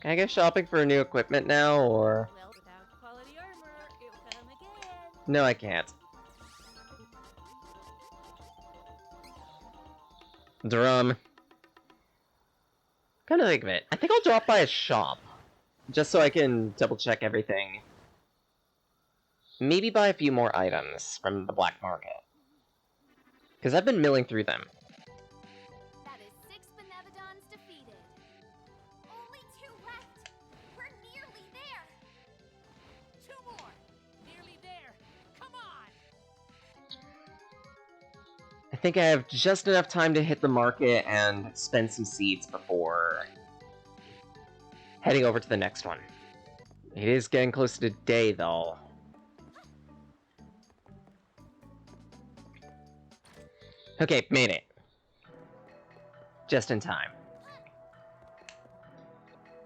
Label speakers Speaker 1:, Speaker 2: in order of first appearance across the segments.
Speaker 1: Can I go shopping for new equipment now, or...
Speaker 2: Well, without quality armor, it will come again.
Speaker 1: No, I can't. Drum. Come to think of it, I think I'll drop by a shop. Just so I can double-check everything. Maybe buy a few more items from the black market. Because I've been milling through them.
Speaker 3: That is 6 Benevodons defeated. Only 2 left. We're nearly there.
Speaker 2: 2 more. Nearly there. Come on.
Speaker 1: I think I have just enough time to hit the market and spend some seeds before heading over to the next one. It is getting close to day, though. Okay, made it. Just in time.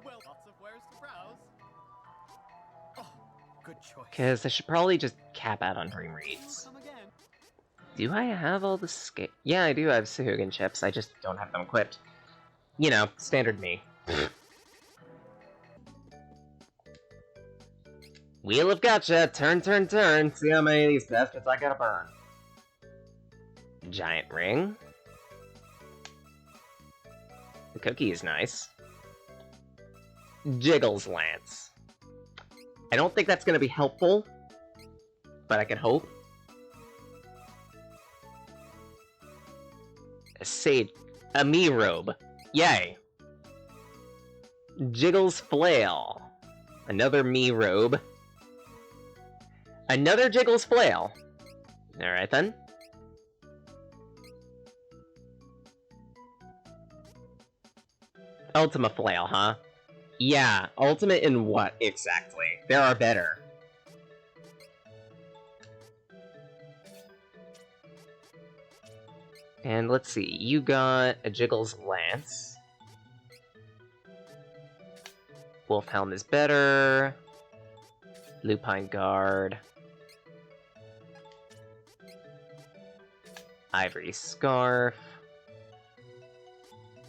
Speaker 4: Well, lots of wares to browse. Oh, good choice.
Speaker 1: Because I should probably just cap out on Dream Reads.
Speaker 4: Come again.
Speaker 1: Do I have all the Yeah, I do have Sahuagin chips, I just don't have them equipped. You know, standard me. Wheel of Gotcha! Turn, turn, turn! See how many of these bastards I gotta burn. Giant ring. The cookie is nice. Jiggles Lance. I don't think that's gonna be helpful, but I can hope. A me robe. Yay. Jiggles Flail. Another me robe. Another Jiggles Flail. Alright then. Ultima Flail, huh? Yeah, ultimate in what, exactly? There are better. And let's see, you got a Jiggles Lance. Wolfhelm is better. Lupine Guard. Ivory Scarf.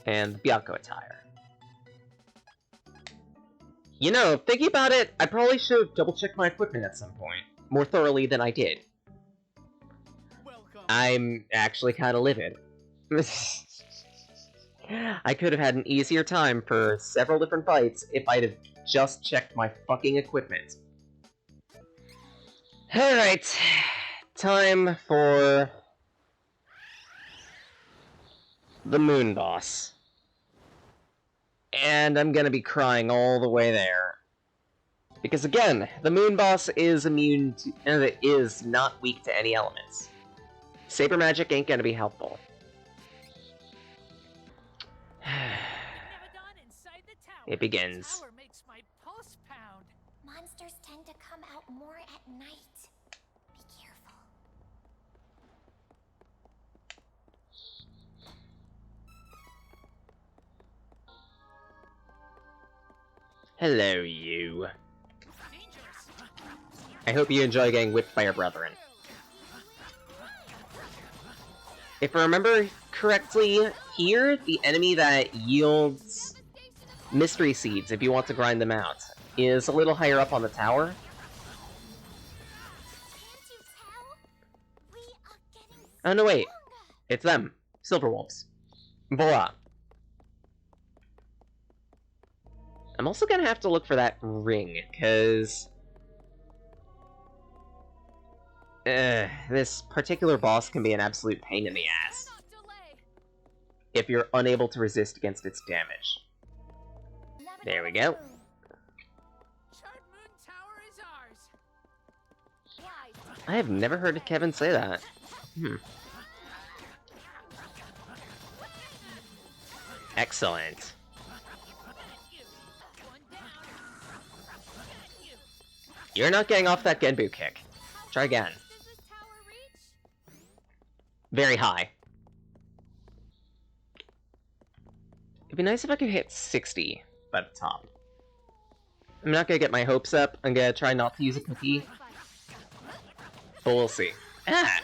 Speaker 1: And Byakko Attire. You know, thinking about it, I probably should have double-checked my equipment at some point. More thoroughly than I did.
Speaker 4: Welcome.
Speaker 1: I'm actually kind of livid. I could have had an easier time for several different fights if I'd have just checked my fucking equipment. Alright, time for the Moon Boss. And I'm gonna be crying all the way there. Because again, the Moon Boss is immune to, is not weak to any elements. Saber Magic ain't gonna be helpful.
Speaker 2: Benevodon inside the tower.
Speaker 1: It begins.
Speaker 2: The tower makes my pulse pound.
Speaker 3: Monsters tend to come out more at night. Be careful.
Speaker 1: Hello, you.
Speaker 2: Dangerous.
Speaker 1: I hope you enjoy getting whipped by your brethren. If I remember correctly, here, the enemy that yields mystery seeds, if you want to grind them out, is a little higher up on the tower.
Speaker 3: Can't you tell? We are getting
Speaker 1: Oh no, wait.
Speaker 3: stronger.
Speaker 1: It's them. Silverwolves. Voila. I'm also gonna have to look for that ring, because... this particular boss can be an absolute pain in the ass
Speaker 2: Not delay.
Speaker 1: if you're unable to resist against its damage. There we go.
Speaker 2: Charred Moon Tower is ours.
Speaker 3: Wise.
Speaker 1: I have never heard Kevin say that. Excellent.
Speaker 2: One down. You.
Speaker 1: You're not getting off that Genbu kick. Try again.
Speaker 3: Does this tower reach?
Speaker 1: Very high. It'd be nice if I could hit 60 by the top. I'm not gonna get my hopes up. I'm gonna try not to use a cookie, but we'll see. Ah!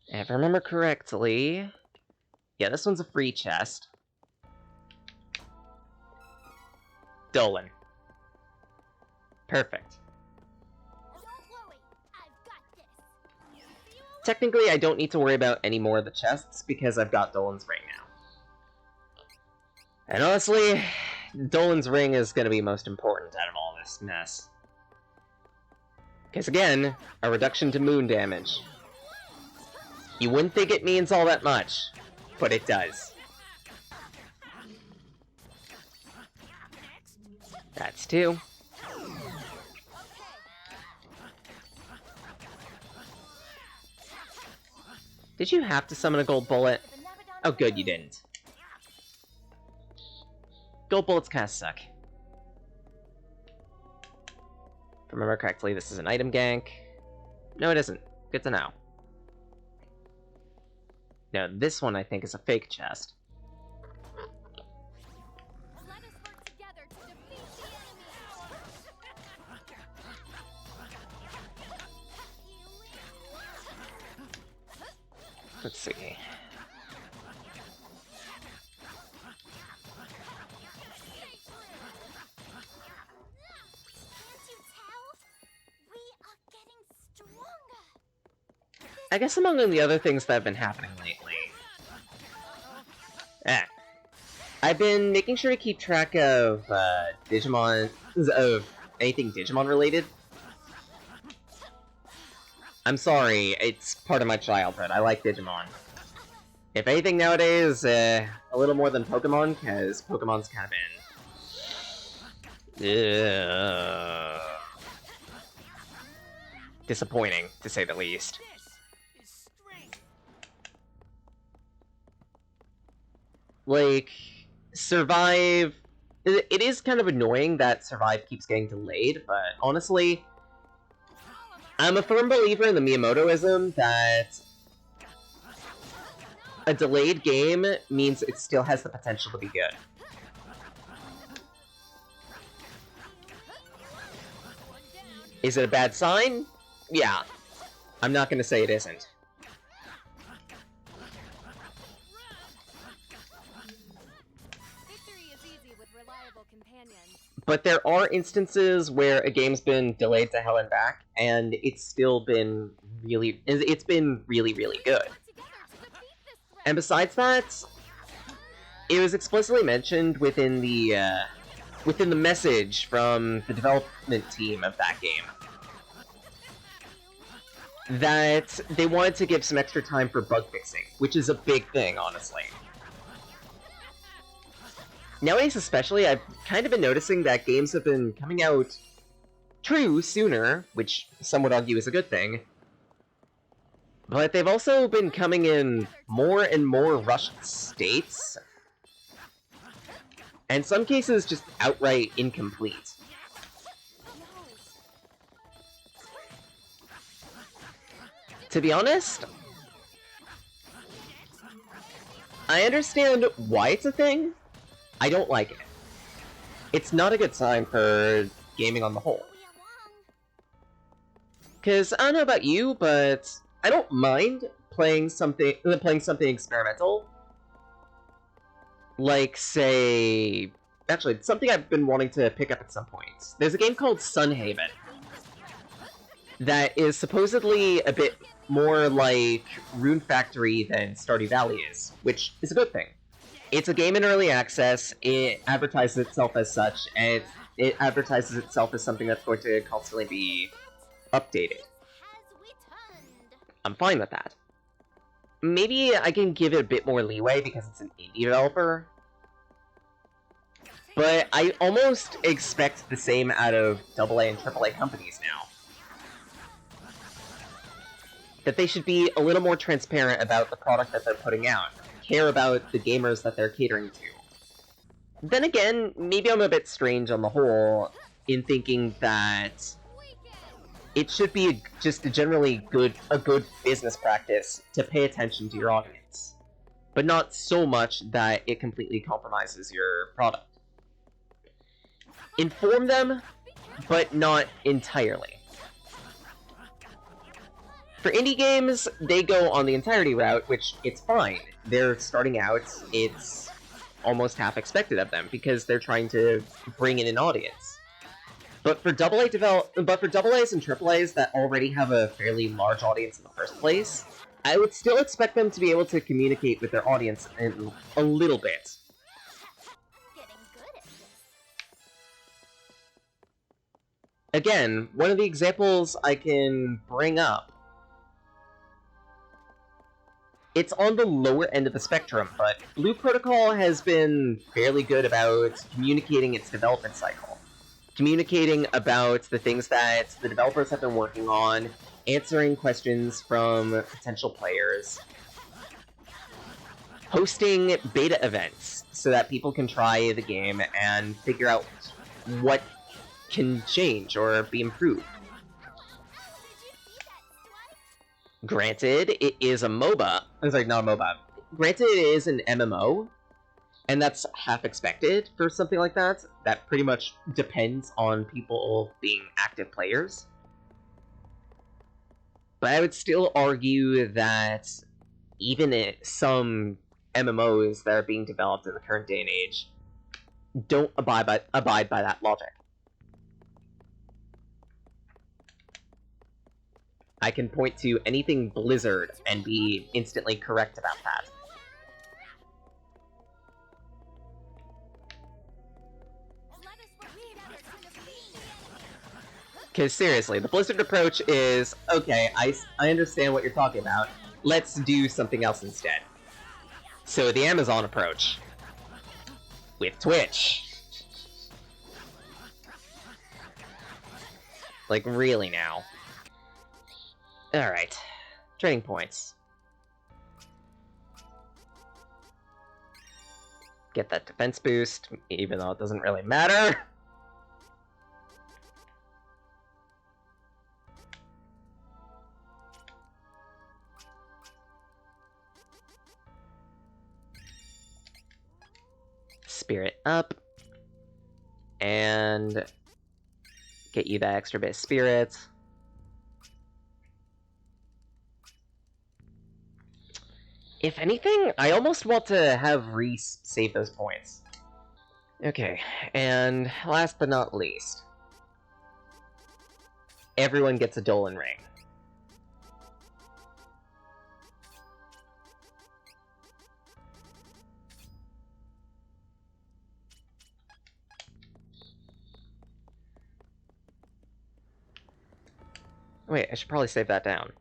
Speaker 1: If I remember correctly... Yeah, this one's a free chest. Dolan. Perfect.
Speaker 3: Don't worry, I've got this.
Speaker 1: Technically, I don't need to worry about any more of the chests because I've got Dolan's ring now. And honestly, Dolan's ring is going to be most important out of all this mess. Because again, a reduction to moon damage. You wouldn't think it means all that much, but it does. That's 2. Did you have to summon a gold bullet? Oh good, you didn't. Gold bullets kinda suck. If I remember correctly, this is an item gank. No, it isn't. Good to know. No, this one I think is a fake chest.
Speaker 3: Let us work together to defeat the enemy.
Speaker 1: Let's see.
Speaker 3: Can't you tell? We are getting stronger.
Speaker 1: I guess among the other things that have been happening lately. I've been making sure to keep track of Digimon, of anything Digimon related. I'm sorry, it's part of my childhood. I like Digimon. If anything nowadays, a little more than Pokemon, because Pokemon's kind of been disappointing, to say the least.
Speaker 2: This is strength.
Speaker 1: Like, Survive... It is kind of annoying that Survive keeps getting delayed, but honestly, I'm a firm believer in the Miyamotoism that a delayed game means it still has the potential to be good. Is it a bad sign? Yeah. I'm not gonna say it isn't.
Speaker 3: Victory is easy with reliable companions.
Speaker 1: But there are instances where a game's been delayed to hell and back, and it's still been really... It's been really, really good.
Speaker 3: Work together to defeat this threat.
Speaker 1: And besides that, it was explicitly mentioned within the message from the development team of that game that they wanted to give some extra time for bug fixing, which is a big thing, honestly. Nowadays especially, I've kind of been noticing that games have been coming out true sooner, which some would argue is a good thing, but they've also been coming in more and more rushed states, and in some cases just outright incomplete. To be honest, I understand why it's a thing. I don't like it. It's not a good sign for gaming on the whole.
Speaker 3: We are wrong.
Speaker 1: Because I don't know about you, but I don't mind playing something experimental. Like, say... Actually, something I've been wanting to pick up at some point. There's a game called Sunhaven that is supposedly a bit more like Rune Factory than Stardew Valley is, which is a good thing. It's a game in early access, it advertises itself as such, and it advertises itself as something that's going to constantly be updated.
Speaker 3: Has returned.
Speaker 1: I'm fine with that. Maybe I can give it a bit more leeway because it's an indie developer, but I almost expect the same out of AA and AAA companies now. That they should be a little more transparent about the product that they're putting out, care about the gamers that they're catering to. Then again, maybe I'm a bit strange on the whole in thinking that it should be just a generally good business practice to pay attention to your audience, but not so much that it completely compromises your product. Inform them, but not entirely. For indie games, they go on the entirety route, which it's fine. They're starting out, it's almost half expected of them because they're trying to bring in an audience. But for double A's and triple A's that already have a fairly large audience in the first place, I would still expect them to be able to communicate with their audience in a little bit.
Speaker 3: Getting good at this.
Speaker 1: Again, one of the examples I can bring up, it's on the lower end of the spectrum, but Blue Protocol has been fairly good about communicating its development cycle. Communicating about the things that the developers have been working on, answering questions from potential players, hosting beta events so that people can try the game and figure out what can change or be improved.
Speaker 3: Did you see that, Twaiauws?
Speaker 1: Granted, it is a MOBA. I'm sorry, not a MOBA. Granted, it is an MMO, and that's half expected for something like that. That pretty much depends on people being active players. But I would still argue that even some MMOs that are being developed in the current day and age don't abide by that logic. I can point to anything Blizzard and be instantly correct about that.
Speaker 3: Let us work together to defeat the enemy.
Speaker 1: Because seriously, the Blizzard approach is, okay, I understand what you're talking about, let's do something else instead. So the Amazon approach, with Twitch. Like, really now. Alright, training points. Get that defense boost, even though it doesn't really matter. Spirit up. And get you that extra bit of spirit. If anything, I almost want to have Reese save those points. Okay, and last but not least, everyone gets a Dolan ring. Wait, I should probably save that down.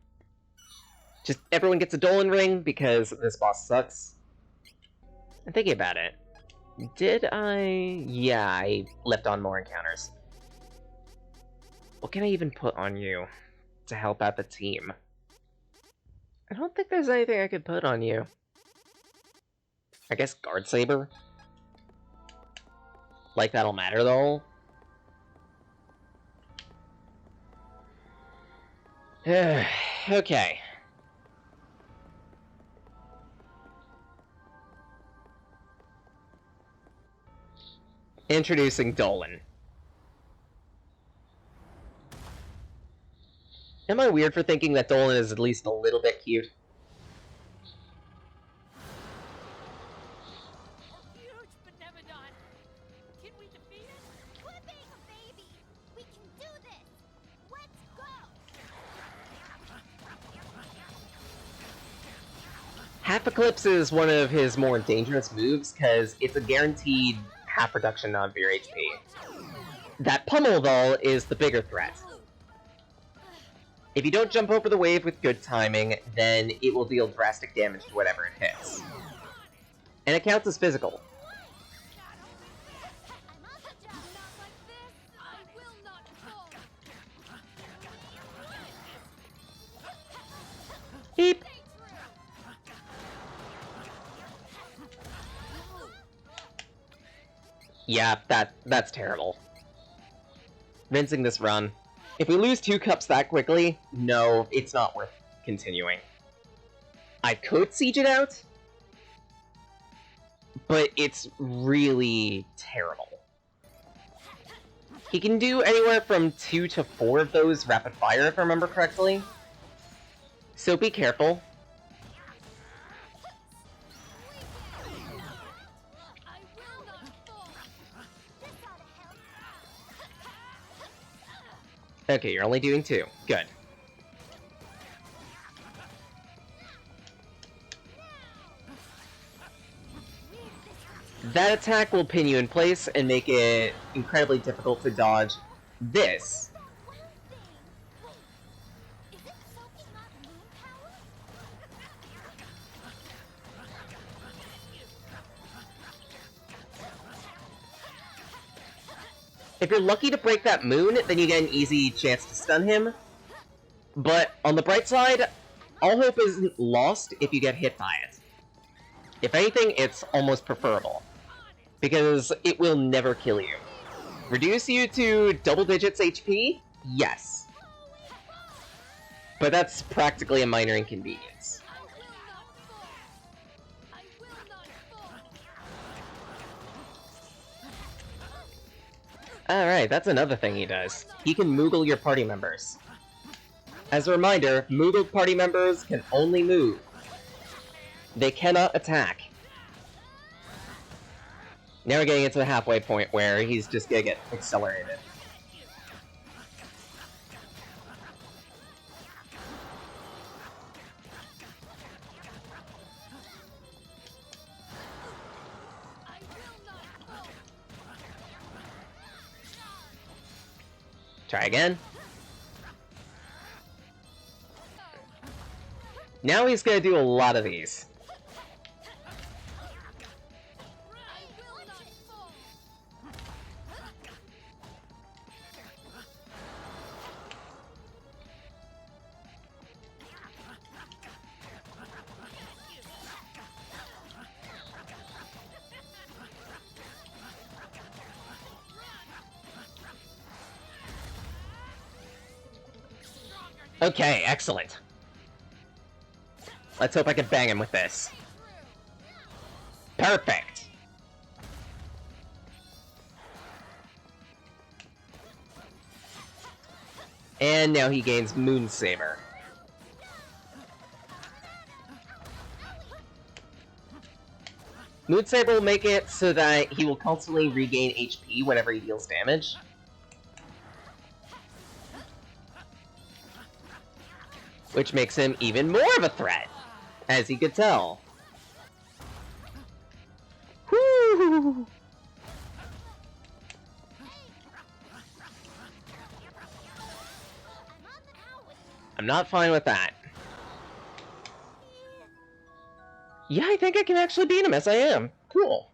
Speaker 1: Just everyone gets a Dolan ring because this boss sucks. I'm thinking about it. Did I... Yeah, I left on more encounters. What can I even put on you to help out the team? I don't think there's anything I could put on you. I guess Guard Saber? Like that'll matter though? Okay. Introducing Dolan. Am I weird for thinking that Dolan is at least a little bit cute?
Speaker 2: Huge Benevodon. Can we defeat it?
Speaker 3: Quit being a baby. We can do this. Let's go.
Speaker 1: Half Eclipse is one of his more dangerous moves because it's a guaranteed half reduction of your HP. That Pummel, though, is the bigger threat. If you don't jump over the wave with good timing, then it will deal drastic damage to whatever it hits. And it counts as physical.
Speaker 3: I'm on the job. Not like this. I will not fall.
Speaker 1: Beep! Yeah, that's terrible. Rinsing this run. If we lose 2 cups that quickly, no, it's not worth continuing. I could siege it out, but it's really terrible. He can do anywhere from 2 to 4 of those rapid fire, if I remember correctly. So be careful.
Speaker 2: I
Speaker 1: Okay, you're only doing 2. Good. That attack will pin you in place and make it incredibly difficult to dodge this.
Speaker 3: That wow thing! Wait, is it soaking hot moon power?
Speaker 1: If you're lucky to break that moon, then you get an easy chance to stun him. But on the bright side, all hope isn't lost if you get hit by it. If anything, it's almost preferable, because it will never kill you. Reduce you to double digits HP? Yes. But that's practically a minor inconvenience.
Speaker 2: I will not fall. I will not fall.
Speaker 1: Alright, that's another thing he does. He can Moogle your party members. As a reminder, Moogled party members can only move. They cannot attack. Now we're getting into the halfway point where he's just gonna get accelerated.
Speaker 2: I will not fall.
Speaker 1: Try again. Now he's gonna do a lot of these.
Speaker 2: I will not fall.
Speaker 1: Okay, excellent. Let's hope I can bang him with this. Perfect! And now he gains Moon Saber. Moon Saber will make it so that he will constantly regain HP whenever he deals damage. Which makes him even more of a threat, as you could tell. Whoo! I'm not fine with that. Yeah, I think I can actually beat him as I am. Cool.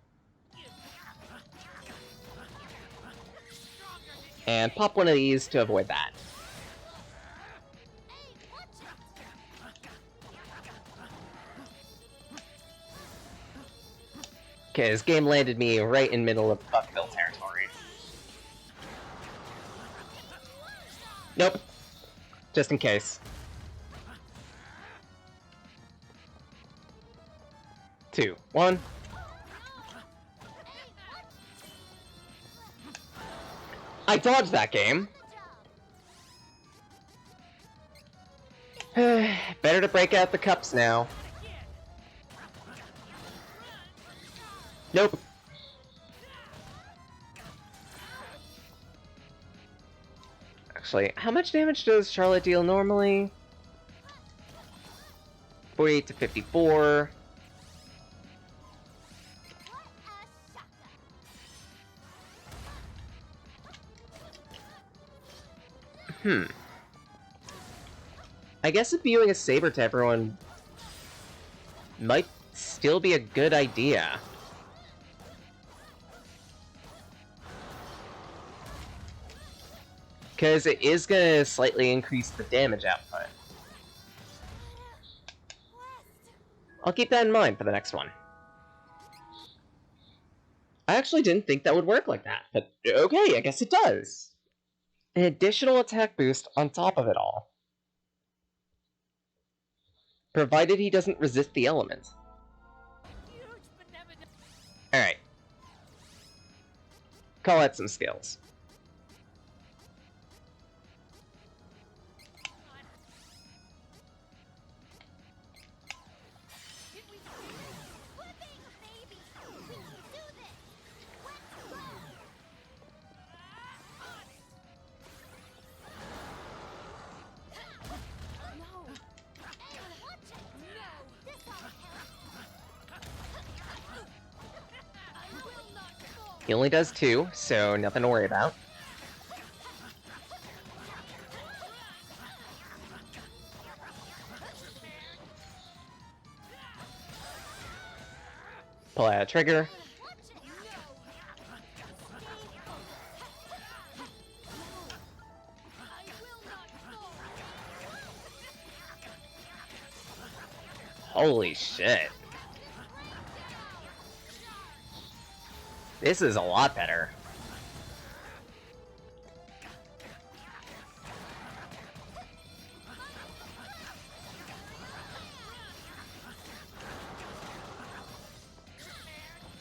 Speaker 1: And pop one of these to avoid that. Okay, this game landed me right in middle of Buckville territory. Nope. Just in case. 2, 1. I dodged that game. Better to break out the cups now. Nope. Actually, how much damage does Charlotte deal normally? 48 to 54. I guess imbuing a saber to everyone might still be a good idea. Because it is going to slightly increase the damage output. I'll keep that in mind for the next one. I actually didn't think that would work like that, but okay, I guess it does. An additional attack boost on top of it all. Provided he doesn't resist the element. Alright. Call out some skills. He only does 2, so nothing to worry about. Pull out a trigger. Holy shit. This is a lot better.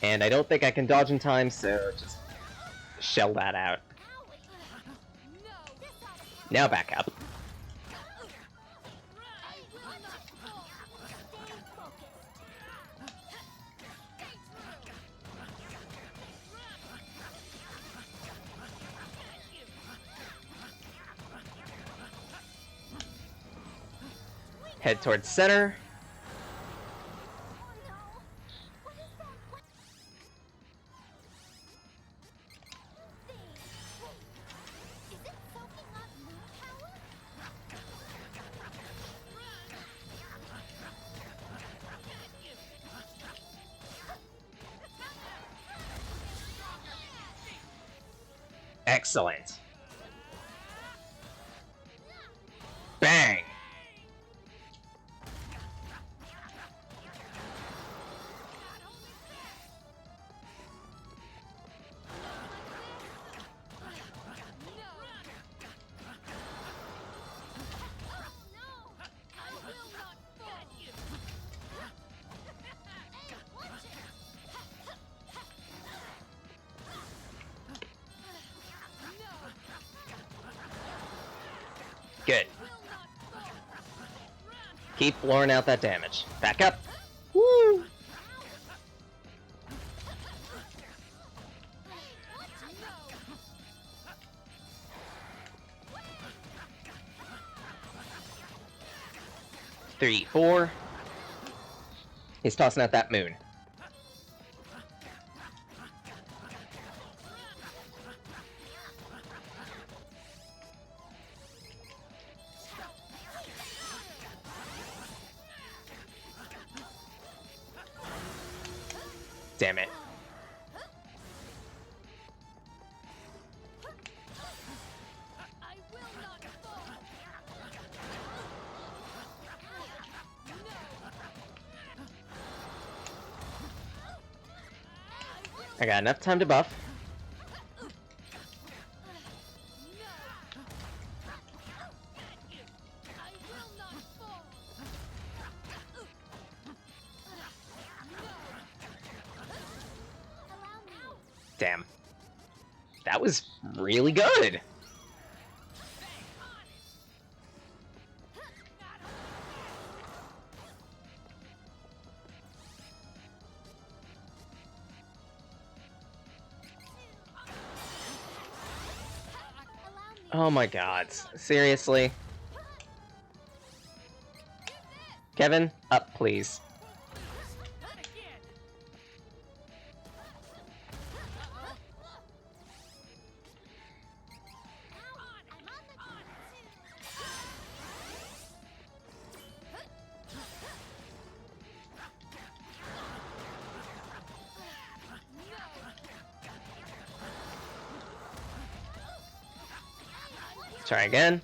Speaker 1: And I don't think I can dodge in time, so just shell that out. Now back up. Head towards center. Excellent. Bang! Good. Keep blowing out that damage. Back up. Woo! Three, 4. He's tossing out that moon. Damn it. I got enough time to buff. Damn. That was really good. Oh my god. Seriously? Kevin, up please. Try again.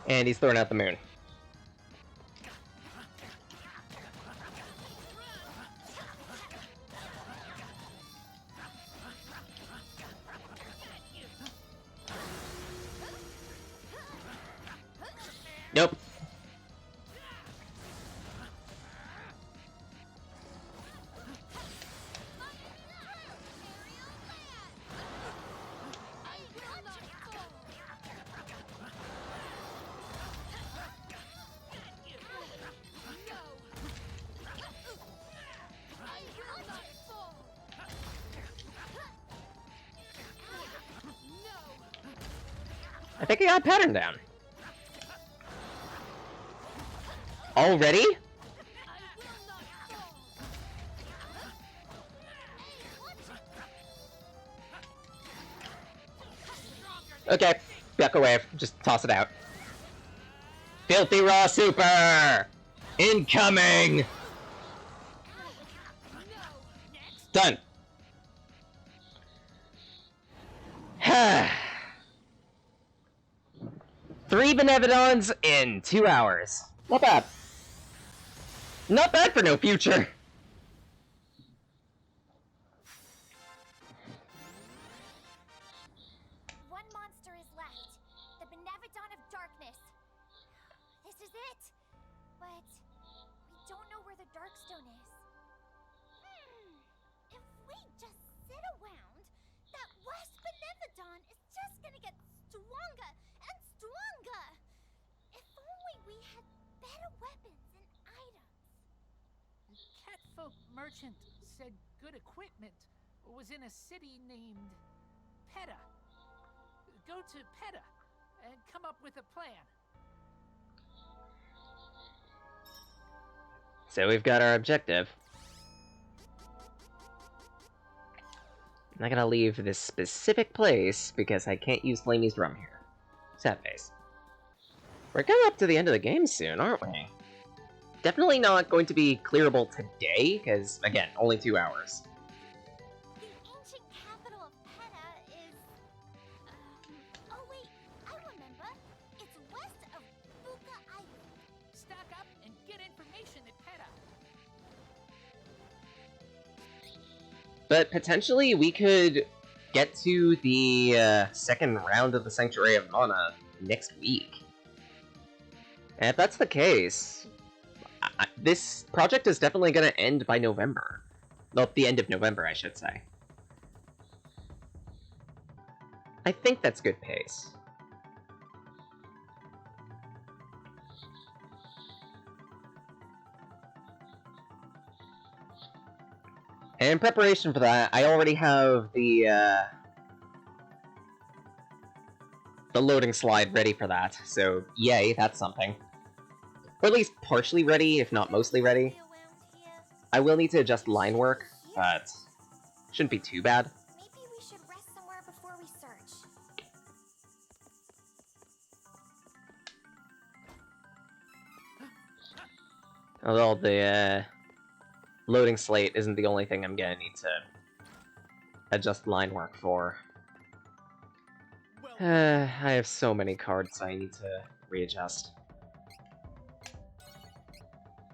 Speaker 1: And he's throwing out the moon. Nope. I think I got a pattern down. Already? Okay, back away. Just toss it out. Filthy Raw Super! Incoming! Done. 3 Benevodons in 2 hours. Not bad. Not bad for no future.
Speaker 3: One monster is left. The Benevodon of Darkness. This is it. But we don't know where the Darkstone is. If we just sit around, that West Benevodon is just gonna get stronger and stronger. If only we had better weapons and items.
Speaker 2: Catfolk merchant said good equipment was in a city named Peta. Go to Peta and come up with a plan.
Speaker 1: So we've got our objective. I'm not gonna leave this specific place because I can't use Flamey's drum here. Sad face. We're getting up to the end of the game soon, aren't we? Definitely not going to be clearable today, because, again, only 2 hours.
Speaker 3: The ancient capital of Peta is... oh wait, I remember. It's west of Buka Island.
Speaker 2: Stock up and get information at Peta.
Speaker 1: But potentially we could get to the second round of the Sanctuary of Mana next week. And if that's the case, this project is definitely going to end by November. Well, the end of November, I should say. I think that's good pace. And in preparation for that, I already have the loading slide ready for that, so yay, that's something. Or at least partially ready, if not mostly ready. I will need to adjust line work, but shouldn't be too bad.
Speaker 3: Maybe we should rest somewhere before we search.
Speaker 1: Although the loading slate isn't the only thing I'm gonna need to adjust line work for. I have so many cards I need to readjust.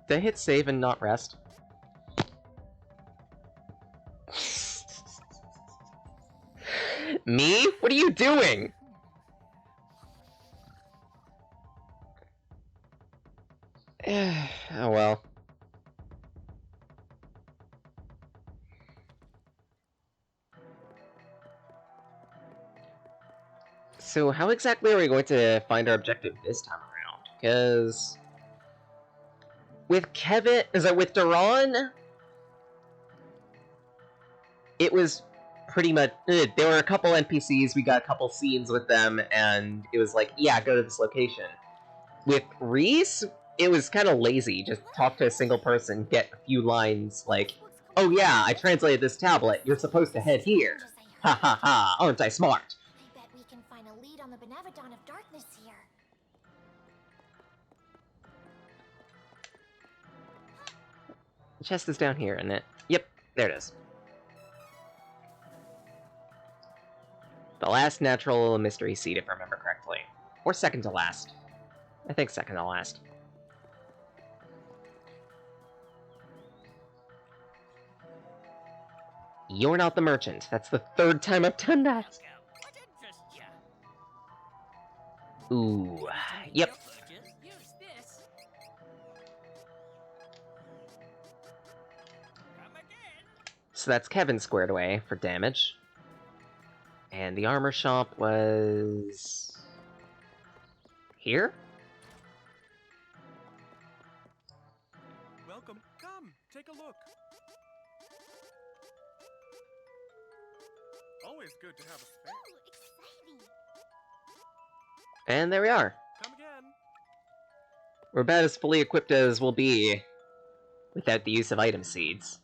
Speaker 1: Did I hit save and not rest? Me? What are you doing? Oh well. So how exactly are we going to find our objective this time around? Because with with Dolan, it was pretty much... there were a couple NPCs, we got a couple scenes with them, and it was like, yeah, go to this location. With Reese, it was kind of lazy. Just talk to a single person, get a few lines like, oh yeah, I translated this tablet, you're supposed to head here. Ha ha ha, aren't I smart?
Speaker 3: I bet we can find a lead on the Benevodon of Darkness here.
Speaker 1: The chest is down here, isn't it? Yep, there it is. The last natural mystery seed, if I remember correctly. Or second to last. I think second to last. You're not the merchant. That's the 3rd time I've done that.
Speaker 2: What interests ya?
Speaker 1: Ooh, yep.
Speaker 2: Use this. Come again.
Speaker 1: So that's Kevin squared away for damage. And the armor shop was... here?
Speaker 4: Welcome. Come, take a look. Always good to have a spare.
Speaker 3: Ooh, exciting!
Speaker 1: And there we are.
Speaker 4: Come again.
Speaker 1: We're about as fully equipped as we'll be without the use of item seeds.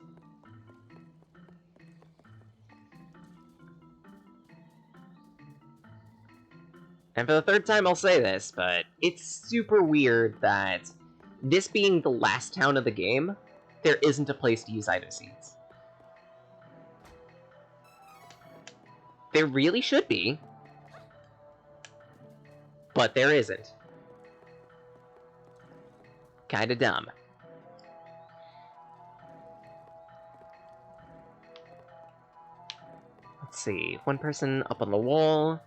Speaker 1: And for the third time I'll say this, but it's super weird that this being the last town of the game, there isn't a place to use item seeds. There really should be, but there isn't. Kinda dumb. Let's see, one person up on the wall.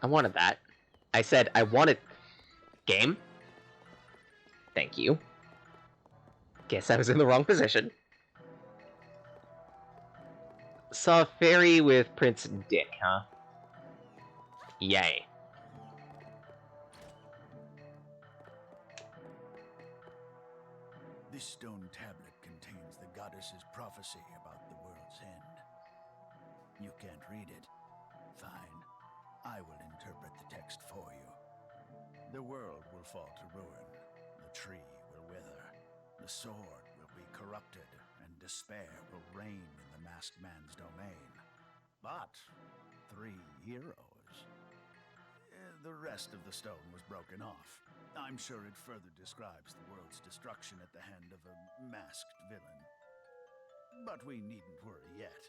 Speaker 1: I wanted that. I said I wanted... Game? Thank you. Guess I was in the wrong position. Saw a fairy with Prince Dick, huh? Yay.
Speaker 5: This stone tablet contains the goddess's prophecy about the world's end. You can't read it. Fine. I will interpret the text for you. The world will fall to ruin. The tree will wither. The sword will be corrupted, and despair will reign in the masked man's domain. But 3 heroes. The rest of the stone was broken off. I'm sure it further describes the world's destruction at the hand of a masked villain. But we needn't worry yet.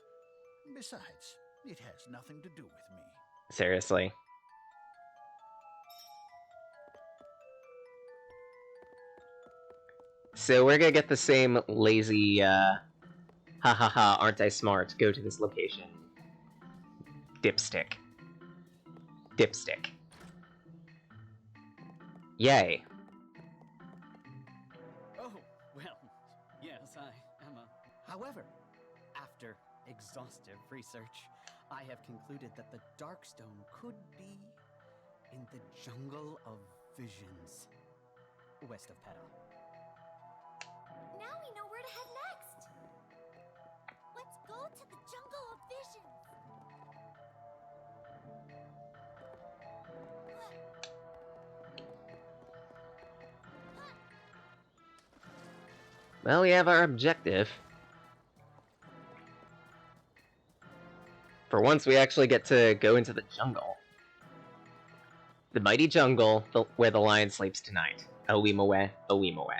Speaker 5: Besides, it has nothing to do with me.
Speaker 1: Seriously. So we're gonna get the same lazy, ha ha ha, aren't I smart, go to this location. Dipstick. Dipstick. Yay.
Speaker 6: Oh, well, yes, I am a... However, after exhaustive research, I have concluded that the Darkstone could be in the Jungle of Visions, west of Peta.
Speaker 3: Now we know where to head next. Let's go to the Jungle of Visions.
Speaker 1: Well, we have our objective. For once, we actually get to go into the jungle. The mighty jungle, where the lion sleeps tonight. Owimawe, Owimawe.